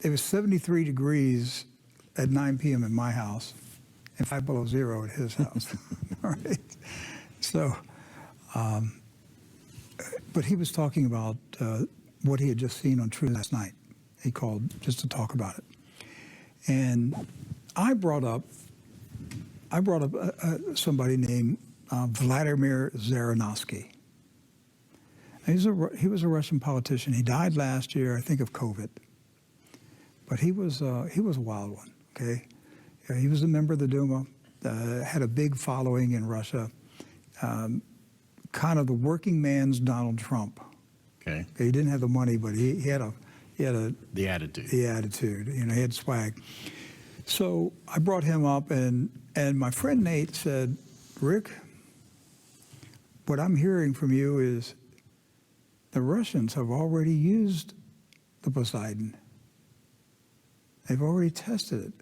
it was 73 degrees at 9 p.m. in my house and 5 below zero at his house. All right. So, but he was talking about what he had just seen on True last night. He called just to talk about it. And I brought up somebody named Vladimir Zhirinovsky. He was a Russian politician. He died last year, I think, of COVID. But he was a wild one. Okay, he was a member of the Duma, had a big following in Russia, kind of the working man's Donald Trump. Okay. He didn't have the money, but he had the attitude. The attitude. You know, he had swag. So I brought him up, and my friend Nate said, Rick, what I'm hearing from you is the Russians have already used the Poseidon. They've already tested it.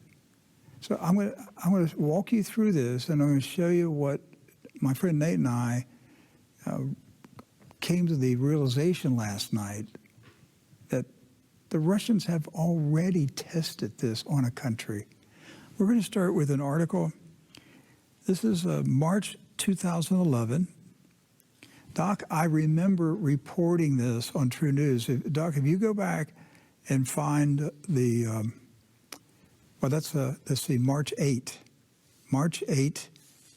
So I'm going to walk you through this, and I'm going to show you what my friend Nate and I came to the realization last night, that the Russians have already tested this on a country. We're going to start with an article. This is March 2011. Doc, I remember reporting this on True News. Doc, if you go back and find the, well, let's see, March 8,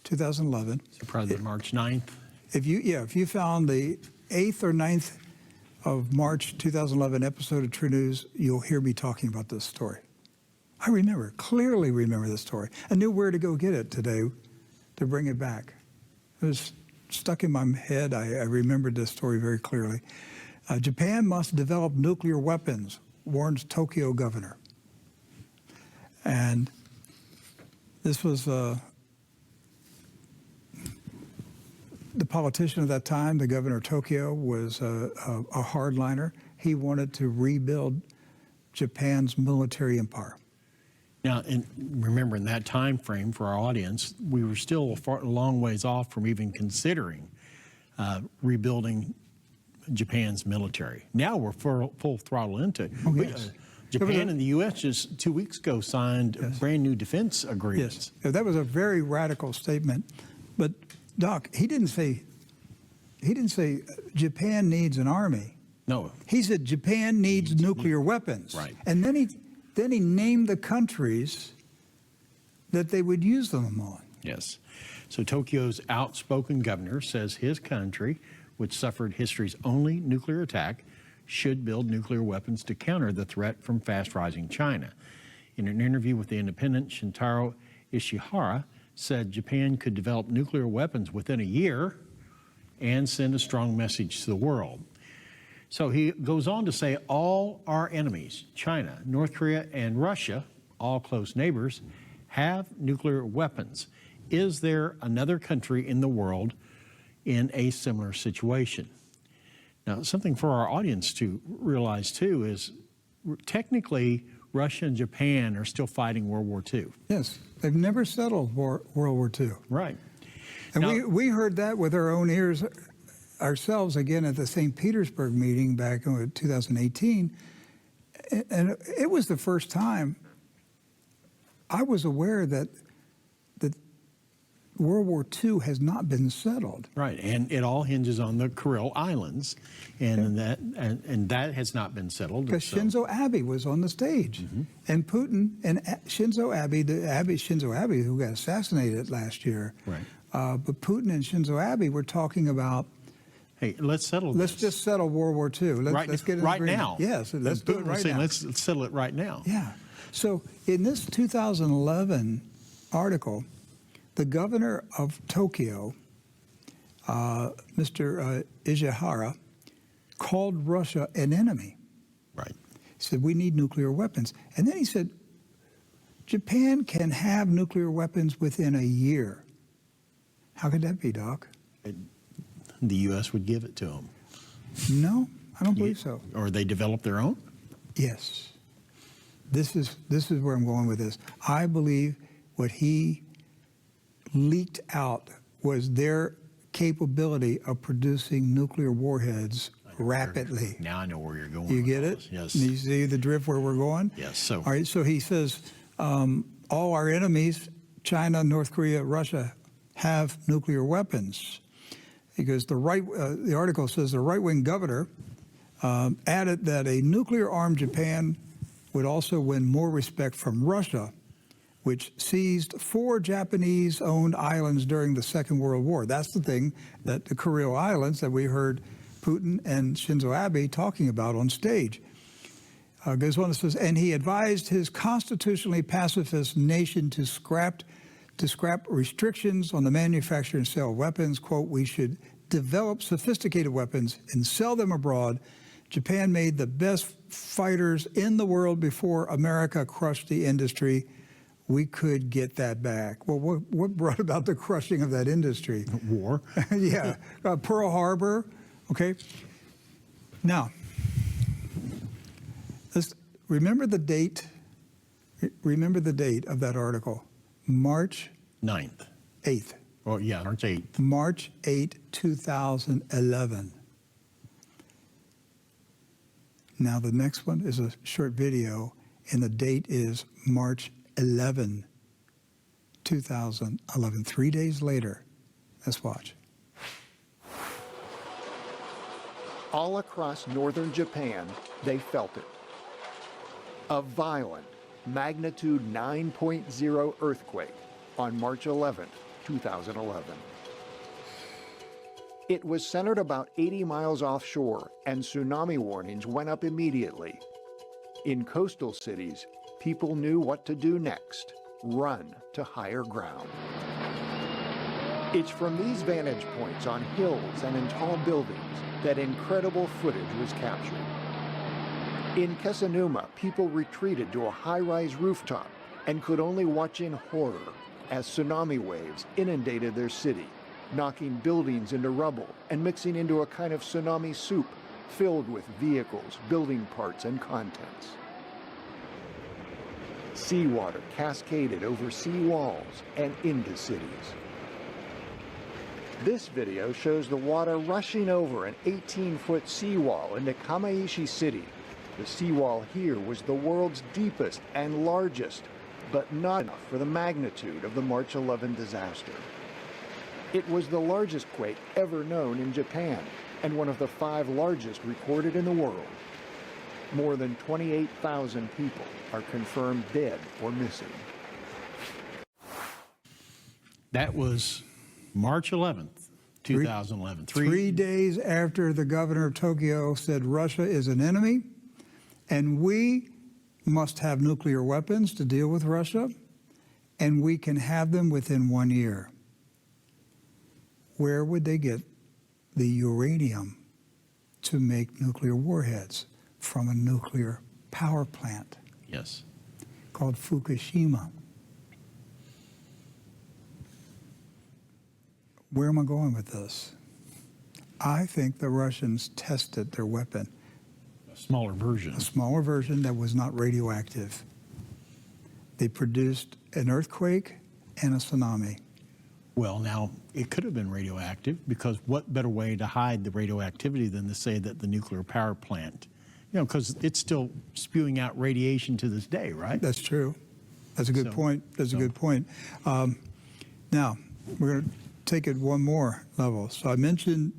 2011. So probably March 9th. If you found the 8th or 9th of March 2011 episode of True News, you'll hear me talking about this story. I clearly remember this story. I knew where to go get it today to bring it back. It was stuck in my head. I remembered this story very clearly. Japan must develop nuclear weapons, warns Tokyo governor. And this was the politician at that time, the governor of Tokyo, was a hardliner. He wanted to rebuild Japan's military empire. Now, and remember, in that time frame for our audience, we were still a long ways off from even considering rebuilding Japan's military. Now we're full throttle into it. Oh, yes. Japan and the U.S. just 2 weeks ago signed brand new defense agreements. Yes, that was a very radical statement. But Doc, he didn't say Japan needs an army. No. He said Japan needs nuclear weapons. Right. And then he named the countries that they would use them on. Yes. So Tokyo's outspoken governor says his country, which suffered history's only nuclear attack, should build nuclear weapons to counter the threat from fast-rising China. In an interview with The Independent, Shintaro Ishihara said Japan could develop nuclear weapons within a year and send a strong message to the world. So he goes on to say all our enemies, China, North Korea, and Russia, all close neighbors, have nuclear weapons. Is there another country in the world in a similar situation? Now, something for our audience to realize, too, is technically Russia and Japan are still fighting World War II. Yes, they've never settled World War II. Right. And now, we heard that with our own ears ourselves again at the St. Petersburg meeting back in 2018. And it was the first time I was aware that World War II has not been settled. Right, and it all hinges on the Kuril Islands, and that has not been settled. Because Shinzo Abe was on the stage, and Putin and Shinzo Abe, who got assassinated last year. Right. But Putin and Shinzo Abe were talking about, hey, let's settle let's this. just settle World War II. Let's get an right agreement. now. Yes, let's do it right now. Let's settle it right now. Yeah. So in this 2011 article, the governor of Tokyo, Mr. Ishihara, called Russia an enemy. Right. He said, we need nuclear weapons. And then he said, Japan can have nuclear weapons within a year. How could that be, Doc? The U.S. would give it to them. No, I don't believe so. Or they develop their own? Yes. This is where I'm going with this. I believe what he leaked out was their capability of producing nuclear warheads rapidly. Now I know where you're going. You with get all it? this. Yes. You see the drift where we're going? Yes. So, All right, so he says all our enemies, China, North Korea, Russia, have nuclear weapons. He goes, the article says the right-wing governor added that a nuclear-armed Japan would also win more respect from Russia, which seized 4 Japanese-owned islands during the Second World War. That's the thing, that the Kuril Islands that we heard Putin and Shinzo Abe talking about on stage. Goes on and says, and he advised his constitutionally pacifist nation to scrap restrictions on the manufacture and sale of weapons. Quote, we should develop sophisticated weapons and sell them abroad. Japan made the best fighters in the world before America crushed the industry. We could get that back. Well, what brought about the crushing of that industry? war. Yeah, Pearl Harbor, okay? Now, let's remember the date of that article, March 9th. 8th. Oh, yeah, March 8th. March 8, 2011. Now, the next one is a short video, and the date is March 11, 2011. 3 days later. Let's watch. All across northern Japan, they felt it. A violent magnitude 9.0 earthquake on March 11, 2011. It was centered about 80 miles offshore, and tsunami warnings went up immediately. In coastal cities, people knew what to do next: run to higher ground. It's from these vantage points on hills and in tall buildings that incredible footage was captured. In Kesanuma, people retreated to a high-rise rooftop and could only watch in horror as tsunami waves inundated their city, knocking buildings into rubble and mixing into a kind of tsunami soup filled with vehicles, building parts, and contents. Seawater cascaded over sea walls and into cities. This video shows the water rushing over an 18-foot seawall into Kamaishi City. The seawall here was the world's deepest and largest, but not enough for the magnitude of the March 11 disaster. It was the largest quake ever known in Japan, and one of the 5 largest recorded in the world. More than 28,000 people are confirmed dead or missing. That was March 11th, 2011. 3 days after the governor of Tokyo said Russia is an enemy, and we must have nuclear weapons to deal with Russia, and we can have them within 1 year. Where would they get the uranium to make nuclear warheads? From a nuclear power plant. Yes. Called Fukushima. Where am I going with this? I think the Russians tested their weapon. A smaller version. A smaller version that was not radioactive. They produced an earthquake and a tsunami. Well, now, it could have been radioactive, because what better way to hide the radioactivity than to say that the nuclear power plant, because it's still spewing out radiation to this day, right? That's true. That's a good point. That's a good point. Now, we're going to take it one more level. So I mentioned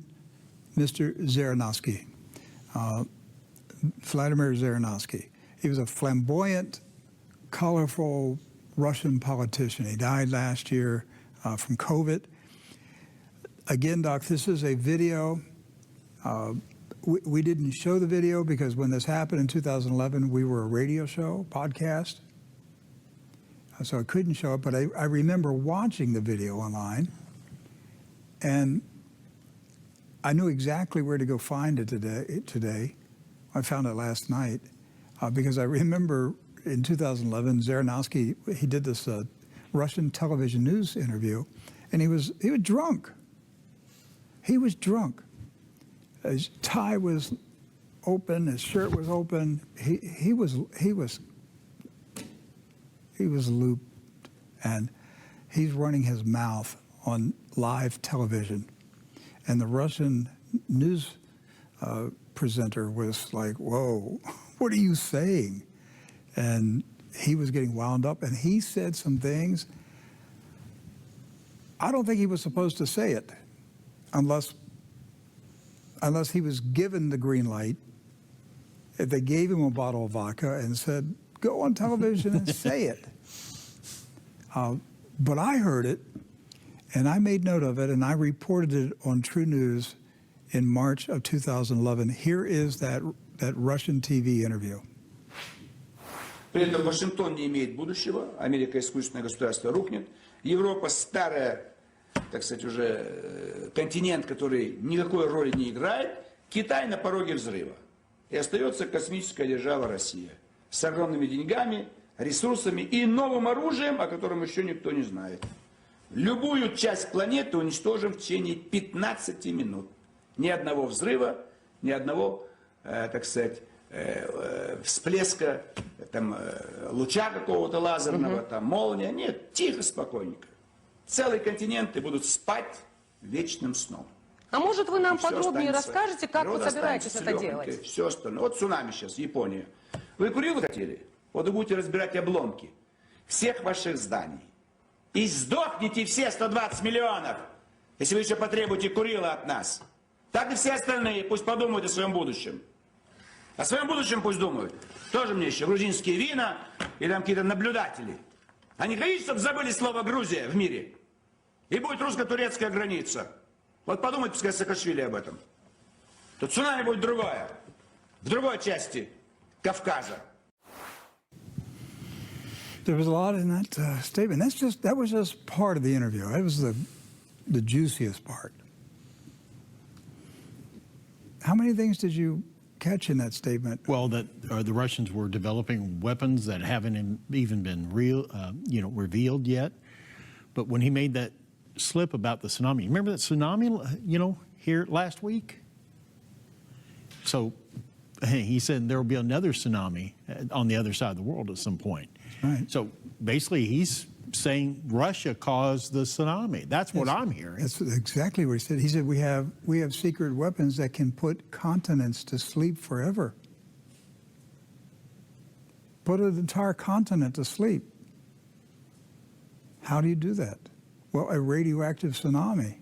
Mr. Zhirinovsky, Vladimir Zhirinovsky. He was a flamboyant, colorful Russian politician. He died last year from COVID. Again, Doc, this is a video. We didn't show the video because when this happened in 2011, we were a radio show, podcast. So I couldn't show it, but I remember watching the video online, and I knew exactly where to go find it today. I found it last night because I remember in 2011, Zhirinovsky, he did this Russian television news interview, and he was drunk. He was drunk. His tie was open. His shirt was open. He was looped, and he's running his mouth on live television. And the Russian news presenter was like, whoa, what are you saying? And he was getting wound up, and he said some things. I don't think he was supposed to say it unless he was given the green light. If they gave him a bottle of vodka and said, go on television and say it. But I heard it, and I made note of it, and I reported it on True News in March of 2011. Here is that Russian TV interview. При этом Вашингтон не имеет будущего, Америка искусственное государство рухнет, Европа старая, так сказать, уже континент, который никакой роли не играет, Китай на пороге взрыва. И остается космическая держава Россия с огромными деньгами, ресурсами и новым оружием, о котором еще никто не знает. Любую часть планеты уничтожим в течение 15 минут. Ни одного взрыва, ни одного, так сказать, всплеска, там, луча какого-то лазерного, там, молния. Нет, тихо, спокойненько. Целые континенты будут спать вечным сном. А может, вы нам И всё подробнее останется, расскажете, как вы природа собираетесь останется это легонькой, делать? все остальное. Вот цунами сейчас, Япония. Вы Курилы хотели? Вот вы будете разбирать обломки всех ваших зданий. И сдохните все 120 миллионов, если вы еще потребуете Курила от нас. Так и все остальные пусть подумают о своем будущем. О своем будущем пусть думают. Тоже мне еще грузинские вина или там какие-то наблюдатели. А не хотите, чтобы забыли слово Грузия в мире? И будет русско-турецкая граница. Вот подумайте, пускай Саакашвили об этом. То цунами будет другое. В другой части Кавказа. There was a lot in that statement. That was just part of the interview. That was the juiciest part. How many things did you catch in that statement? Well, that the Russians were developing weapons that haven't even been revealed yet. But when he made that slip about the tsunami, remember that tsunami, here last week? So he said there will be another tsunami on the other side of the world at some point. Right. So basically, he's saying Russia caused the tsunami. That's what I'm hearing. That's exactly what he said. He said we have secret weapons that can put continents to sleep forever. Put an entire continent to sleep. How do you do that? Well, a radioactive tsunami.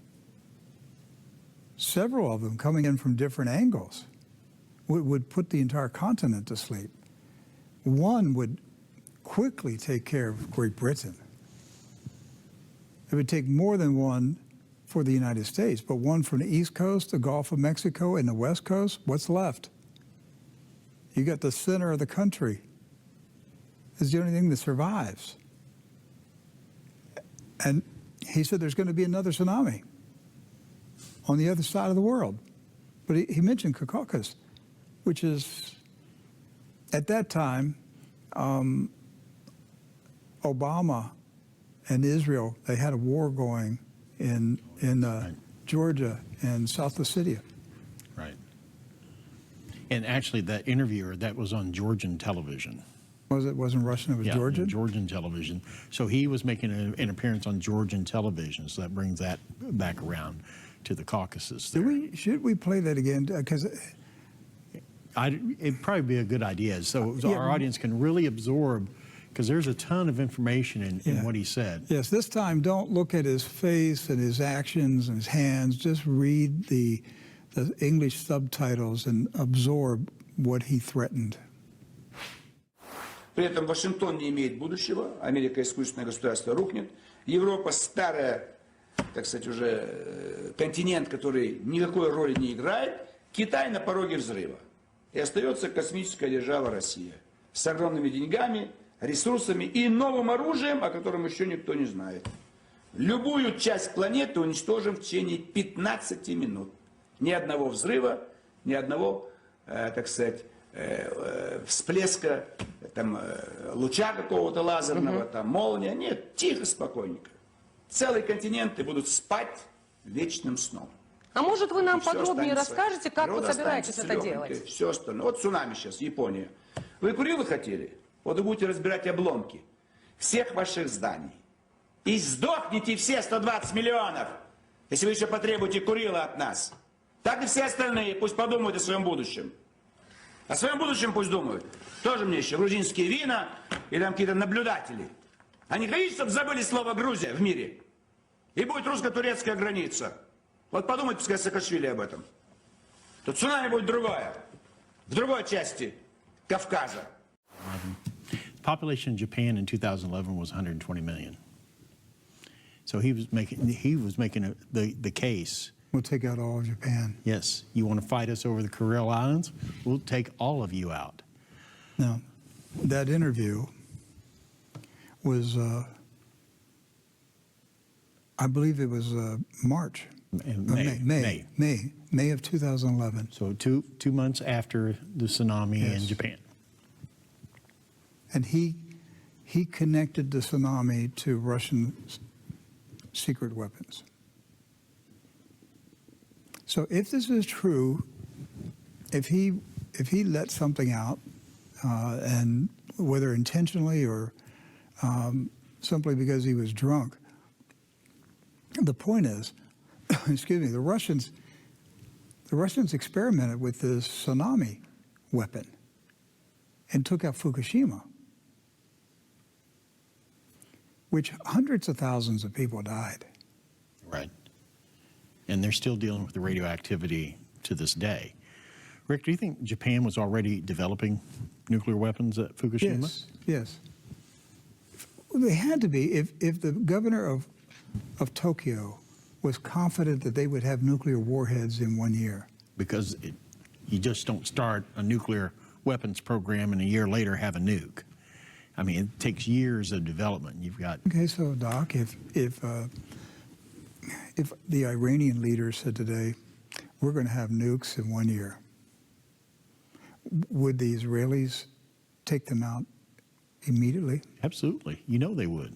Several of them coming in from different angles would put the entire continent to sleep. One would quickly take care of Great Britain. It would take more than one for the United States, but one from the East Coast, the Gulf of Mexico, and the West Coast, what's left? You got the center of the country. It's the only thing that survives. And he said there's going to be another tsunami on the other side of the world. But he mentioned Caucasus, which is, at that time, Obama and Israel, they had a war going in Right. Georgia and South Ossetia. Right. And actually, that interviewer, that was on Georgian television. Wasn't Russian, it was Georgian? Georgian television. So he was making an appearance on Georgian television, so that brings that back around to the Caucasus there. Should we play that again? Because It'd probably be a good idea, so Yeah. our audience can really absorb, because there's a ton of information in Yeah. what he said. yes, this time don't look at his face and his actions and his hands. Just read the English subtitles and absorb what he threatened. При этом Вашингтон не имеет будущего, Америка искусственное государство рухнет, Европа старая, так сказать, уже континент, который никакой роли не играет, Китай на пороге взрыва. И остается космическая держава Россия с огромными деньгами, ресурсами и новым оружием, о котором еще никто не знает. Любую часть планеты уничтожим в течение 15 минут. Ни одного взрыва, ни одного, так сказать, всплеска, там, луча какого-то лазерного, там, молния. Нет, тихо, спокойненько. Целые континенты будут спать вечным сном. А может, вы нам И всё подробнее останется, расскажете, как вы природа собираетесь останется это легонькой, делать? все остальное. Вот цунами сейчас, Япония. Вы Курилы хотели? Вот вы будете разбирать обломки всех ваших зданий. И сдохните все 120 миллионов, если вы еще потребуете Курила от нас. так и все остальные пусть подумают о своем будущем. О своем будущем пусть думают. Тоже мне еще грузинские вина и там какие-то наблюдатели. Они хотят, чтобы забыли слово «Грузия» в мире. И будет русско-турецкая граница. Вот подумайте, пускай Саакашвили об этом. То цунами будет другое. В другой части Кавказа. Population in Japan in 2011 was 120 million. So he was making the case. We'll take out all of Japan. Yes, you want to fight us over the Kuril Islands? We'll take all of you out. Now, that interview was, I believe it was March. May of 2011. So two months after the tsunami in Yes. Japan. And he connected the tsunami to Russian secret weapons. So if this is true, if he let something out, and whether intentionally or simply because he was drunk, the point is, excuse me, the Russians experimented with this tsunami weapon and took out Fukushima, which hundreds of thousands of people died. Right. And they're still dealing with the radioactivity to this day. Rick, do you think Japan was already developing nuclear weapons at Fukushima? Yes, yes. They had to be. If the governor of Tokyo was confident that they would have nuclear warheads in 1 year. Because you just don't start a nuclear weapons program and a year later have a nuke. I mean, it takes years of development. You've got... Okay, so Doc, if the Iranian leader said today, we're going to have nukes in 1 year, would the Israelis take them out immediately? Absolutely. You know they would.